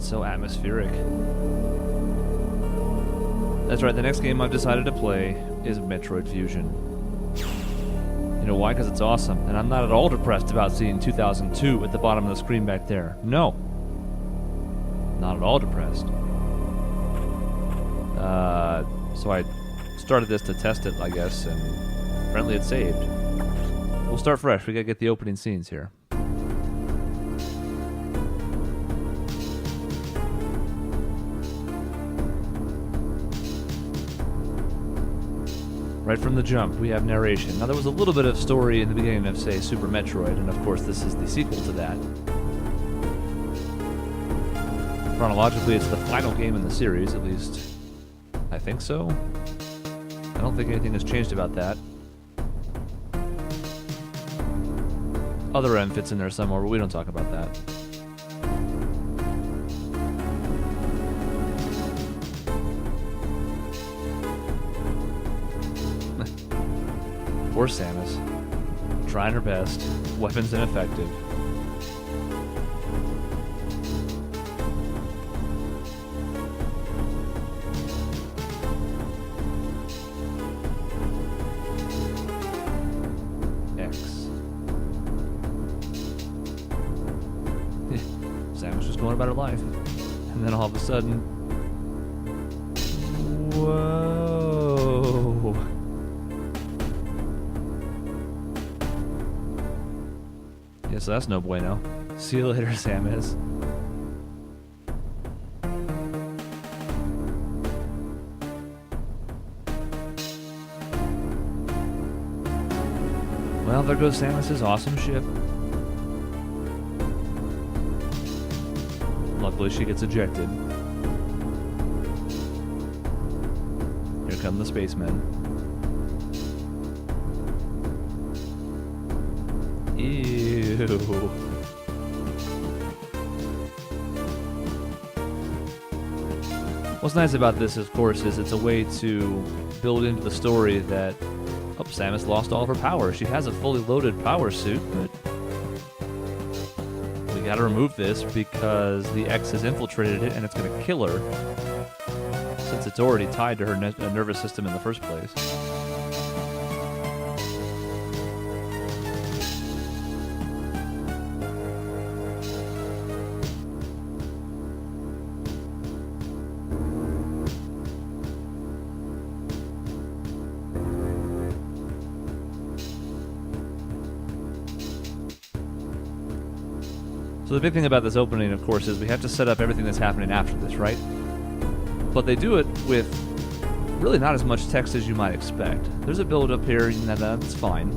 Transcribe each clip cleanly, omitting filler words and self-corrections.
So atmospheric. That's right, the next game I've decided to play is Metroid Fusion. You know why? Because it's awesome, and I'm not at all depressed about seeing 2002 at the bottom of the screen back there. No. Not at all depressed. So I started this to test it, I guess, and apparently it's saved. We'll start fresh. We gotta get the opening scenes here. Right from the jump, we have narration. Now, there was a little bit of story in the beginning of, say, Super Metroid, and of course this is the sequel to that. Chronologically, it's the final game in the series, at least I think so. I don't think anything has changed about that. Other M fits in there somewhere, but we don't talk about that. Poor Samus. Trying her best. Weapons ineffective. X. Samus just going about her life. And then all of a sudden... Whoa. Yeah, so that's no bueno. See you later, Samus. Well, there goes Samus's awesome ship. Luckily, she gets ejected. Here come the spacemen. Ew. What's nice about this, of course, is it's a way to build into the story that, oh, Samus lost all of her power. She has a fully loaded power suit, but we gotta remove this because the X has infiltrated it and it's gonna kill her, since it's already tied to her nervous system in the first place. So the big thing about this opening, of course, is we have to set up everything that's happening after this, right? But they do it with really not as much text as you might expect. There's a build-up here, and that's fine.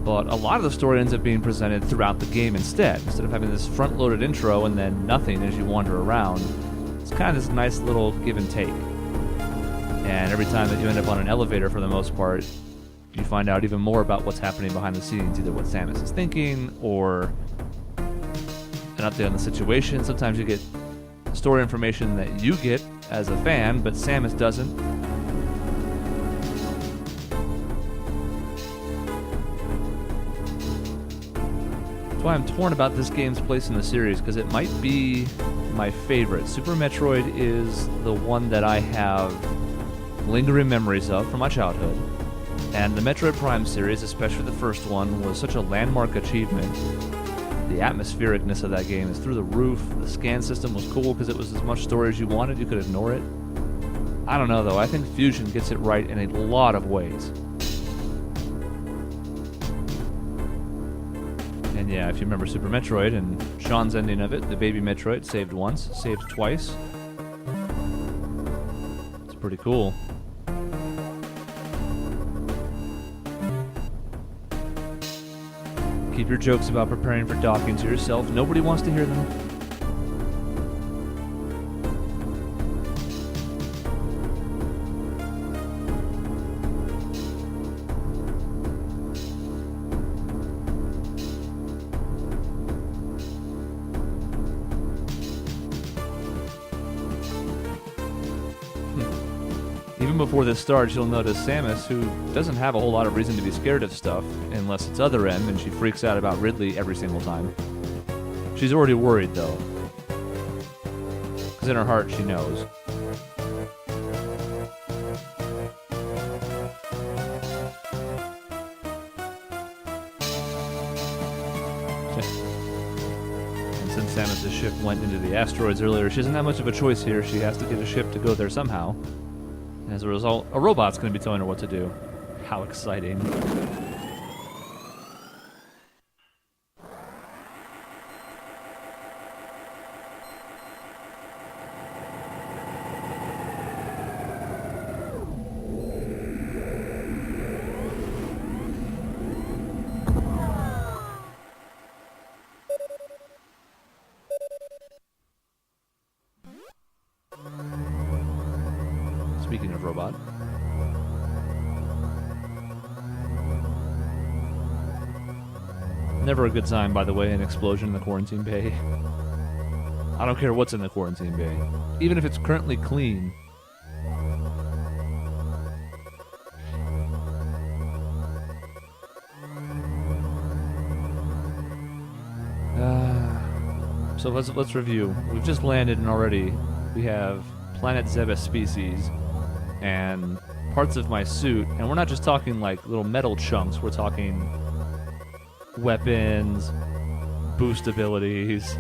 But a lot of the story ends up being presented throughout the game instead of having this front-loaded intro and then nothing as you wander around. It's kind of this nice little give and take. And every time that you end up on an elevator, for the most part, you find out even more about what's happening behind the scenes, either what Samus is thinking or an update on the situation. Sometimes you get story information that you get as a fan, but Samus doesn't. That's why I'm torn about this game's place in the series, because it might be my favorite. Super Metroid is the one that I have lingering memories of from my childhood. And the Metroid Prime series, especially the first one, was such a landmark achievement. The atmosphericness of that game is through the roof. The scan system was cool because it was as much story as you wanted. You could ignore it. I don't know, though. I think Fusion gets it right in a lot of ways. And yeah, if you remember Super Metroid and Sean's ending of it, the baby Metroid saved once, saved twice. It's pretty cool. Keep your jokes about preparing for docking to yourself. Nobody wants to hear them. before this starts, you'll notice Samus, who doesn't have a whole lot of reason to be scared of stuff, unless it's Other End, and she freaks out about Ridley every single time. She's already worried, though. Because in her heart, she knows. And since Samus' ship went into the asteroids earlier, she doesn't have much of a choice here. She has to get a ship to go there somehow. And as a result, a robot's going to be telling her what to do. How exciting. Speaking of robot. Never a good sign, by the way, an explosion in the quarantine bay. I don't care what's in the quarantine bay. Even if it's currently clean. So let's review. We've just landed and already we have planet Zebes species and parts of my suit, and we're not just talking like little metal chunks, we're talking weapons, boost abilities.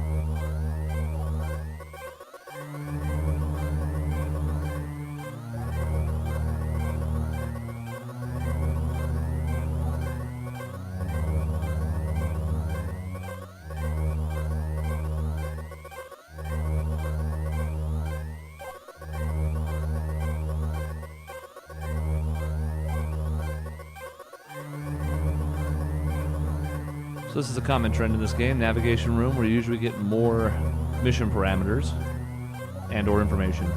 So this is a common trend in this game, navigation room, where you usually get more mission parameters and or information.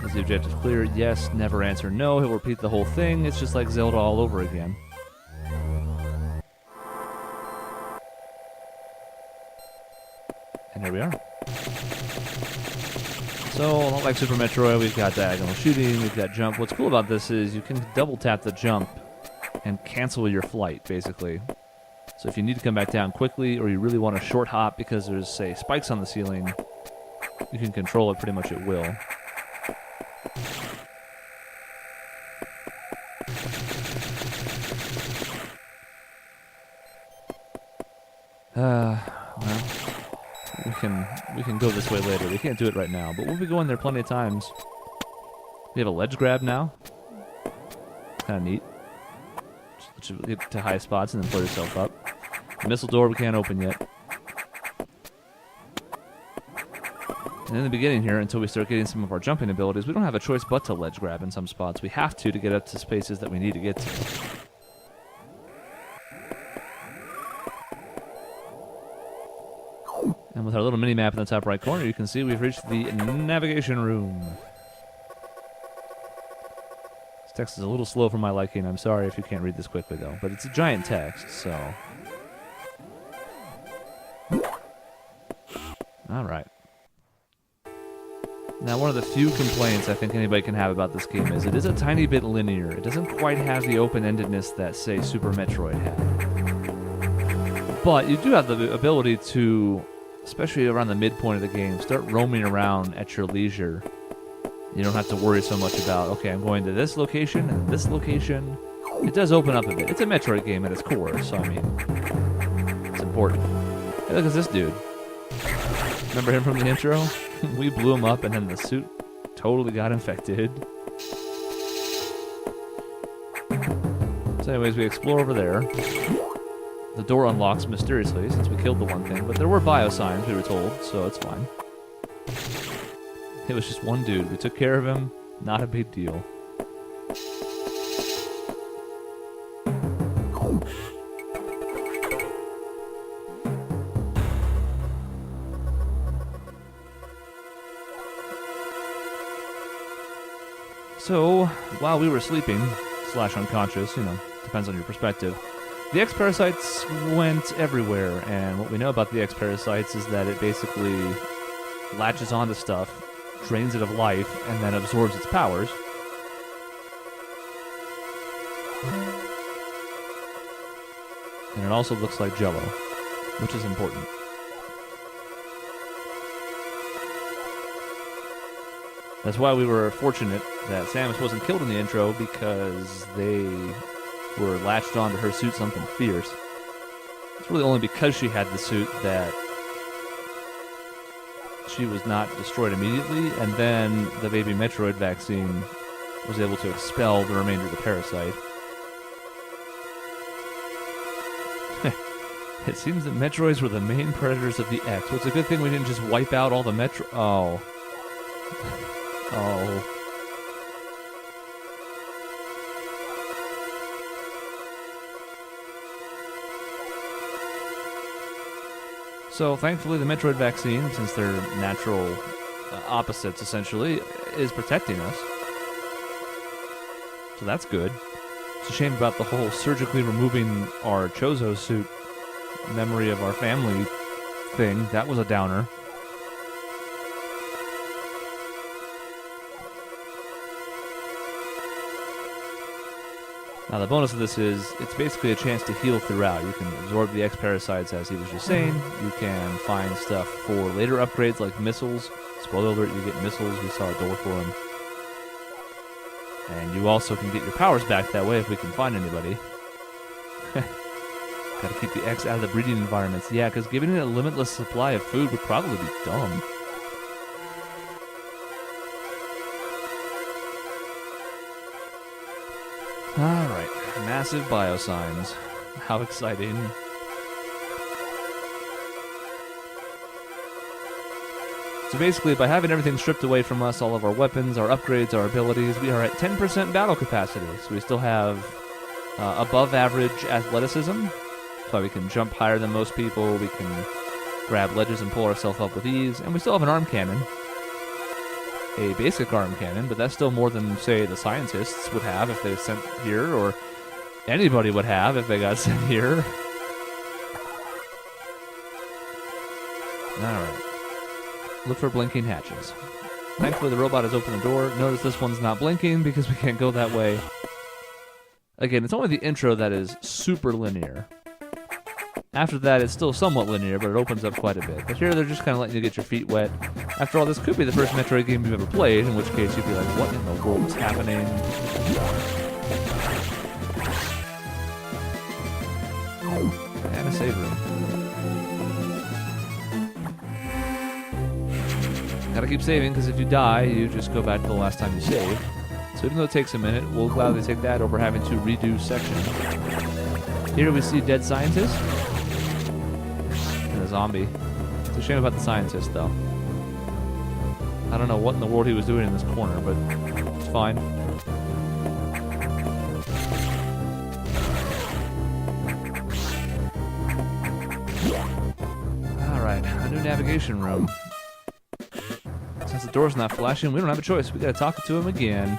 Is the objective clear? Yes. Never answer no. He'll repeat the whole thing. It's just like Zelda all over again. And here we are. So, not like Super Metroid, we've got diagonal shooting, we've got jump. What's cool about this is you can double tap the jump and cancel your flight, basically. So if you need to come back down quickly, or you really want a short hop because there's, say, spikes on the ceiling, you can control it pretty much at will. Well, we can go this way later. We can't do it right now, but we'll be going there plenty of times. We have a ledge grab now. Kind of neat. Just get to high spots and then pull yourself up. The missile door we can't open yet. And in the beginning here, until we start getting some of our jumping abilities, we don't have a choice but to ledge grab in some spots. We have to get up to spaces that we need to get to. And with our little mini-map in the top right corner, you can see we've reached the navigation room. This text is a little slow for my liking. I'm sorry if you can't read this quickly, though. But it's a giant text, so... Alright. Now, one of the few complaints I think anybody can have about this game is it is a tiny bit linear. It doesn't quite have the open-endedness that, say, Super Metroid had. But you do have the ability to, especially around the midpoint of the game, start roaming around at your leisure. You don't have to worry so much about, okay, I'm going to this location and this location. It does open up a bit. It's a Metroid game at its core, so I mean, it's important. Hey, look at this dude. Remember him from the intro? We blew him up and then the suit totally got infected. So anyways, we explore over there. The door unlocks mysteriously since we killed the one thing, but there were biosigns, we were told, so it's fine. It was just one dude. We took care of him. Not a big deal. So, while we were sleeping, / unconscious, depends on your perspective, the X-parasites went everywhere, and what we know about the X-parasites is that it basically latches onto stuff drains it of life and then absorbs its powers. And it also looks like Jell-O, which is important. That's why we were fortunate that Samus wasn't killed in the intro, because they were latched onto her suit something fierce. It's really only because she had the suit that she was not destroyed immediately, and then the baby Metroid vaccine was able to expel the remainder of the parasite. It seems that Metroids were the main predators of the X. Well, it's a good thing we didn't just wipe out all the Metro... Oh. Oh. So, thankfully, the Metroid vaccine, since they're natural opposites, essentially, is protecting us. So that's good. It's a shame about the whole surgically removing our Chozo suit memory of our family thing. That was a downer. Now, the bonus of this is, it's basically a chance to heal throughout. You can absorb the X-parasites, as he was just saying. You can find stuff for later upgrades, like missiles. Spoiler alert, you get missiles. We saw a door for them. And you also can get your powers back that way if we can find anybody. Gotta keep the X out of the breeding environments. Yeah, because giving it a limitless supply of food would probably be dumb. Alright, massive biosigns. How exciting. So basically, by having everything stripped away from us, all of our weapons, our upgrades, our abilities, we are at 10% battle capacity. So we still have above average athleticism. So we can jump higher than most people, we can grab ledges and pull ourselves up with ease, and we still have an arm cannon. A basic arm cannon, but that's still more than, say, the scientists would have if they were sent here, or anybody would have if they got sent here. Alright. Look for blinking hatches. Thankfully, the robot has opened the door. Notice this one's not blinking because we can't go that way. Again, it's only the intro that is super linear. After that, it's still somewhat linear, but it opens up quite a bit. But here, they're just kind of letting you get your feet wet. After all, this could be the first Metroid game you've ever played, in which case you'd be like, what in the world is happening? And a save room. Gotta keep saving, because if you die, you just go back to the last time you saved. So even though it takes a minute, we'll gladly take that over having to redo sections. Here we see dead scientists. And a zombie. It's a shame about the scientist, though. I don't know what in the world he was doing in this corner, but it's fine. Alright, a new navigation room. Since the door's not flashing, we don't have a choice. We gotta talk to him again.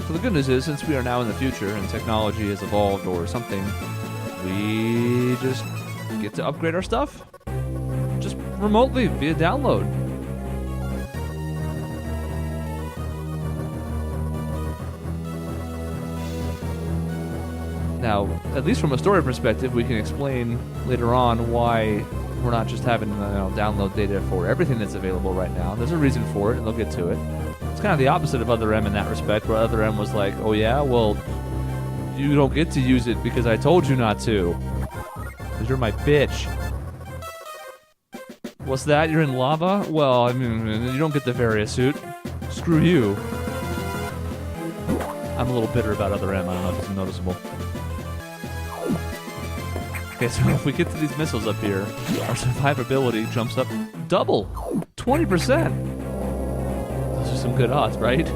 So the good news is, since we are now in the future and technology has evolved or something, we just get to upgrade our stuff just remotely via download. Now, at least from a story perspective, we can explain later on why we're not just having download data for everything that's available right now. There's a reason for it, and they'll get to it. It's kind of the opposite of Other M in that respect, where Other M was like, oh yeah, well, you don't get to use it because I told you not to. Because you're my bitch. What's that? You're in lava? Well, I mean, you don't get the Varia suit. Screw you. I'm a little bitter about Other M. I don't know if it's noticeable. Okay, so if we get to these missiles up here, our survivability jumps up double. 20%. Those are some good odds, right?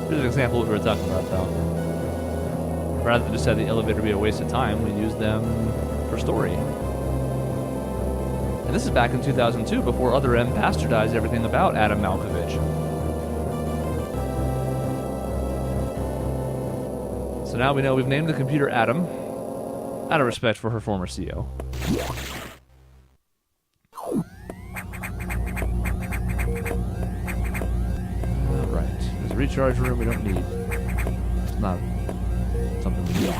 Here's an example of what we were talking about, though. Rather than just have the elevator be a waste of time, we use them for story. And this is back in 2002, before Other M bastardized everything about Adam Malkovich. So So now we know we've named the computer Adam, out of respect for her former CEO. Alright, there's a recharge room we don't need. It's not something we need.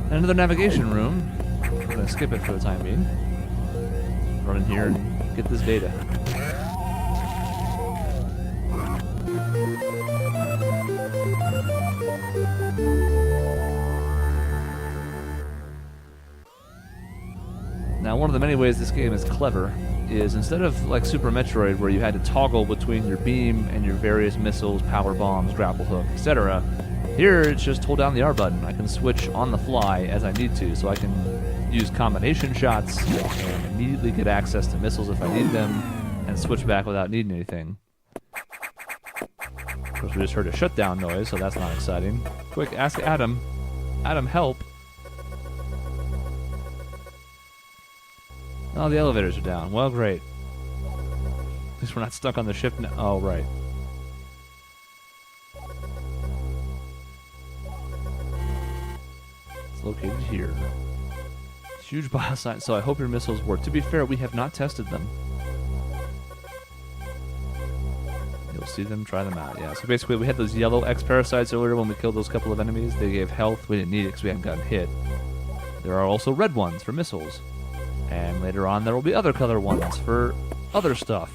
And another navigation room. We're going to skip it for the time being. Run in here and get this data. Now, one of the many ways this game is clever is instead of like Super Metroid where you had to toggle between your beam and your various missiles, power bombs, grapple hook, etc., here it's just hold down the R button. I can switch on the fly as I need to, so I can use combination shots and immediately get access to missiles if I need them and switch back without needing anything. Of course, we just heard a shutdown noise, so that's not exciting. Quick, ask Adam. Adam, help. Oh, the elevators are down. Well, great. At least we're not stuck on the ship now. Oh, right. It's located here. Huge bioscience, so I hope your missiles work. To be fair, we have not tested them. You'll see them, try them out. Yeah, so basically we had those yellow X-parasites earlier when we killed those couple of enemies. They gave health. We didn't need it because we hadn't gotten hit. There are also red ones for missiles. And later on there will be other color ones for other stuff.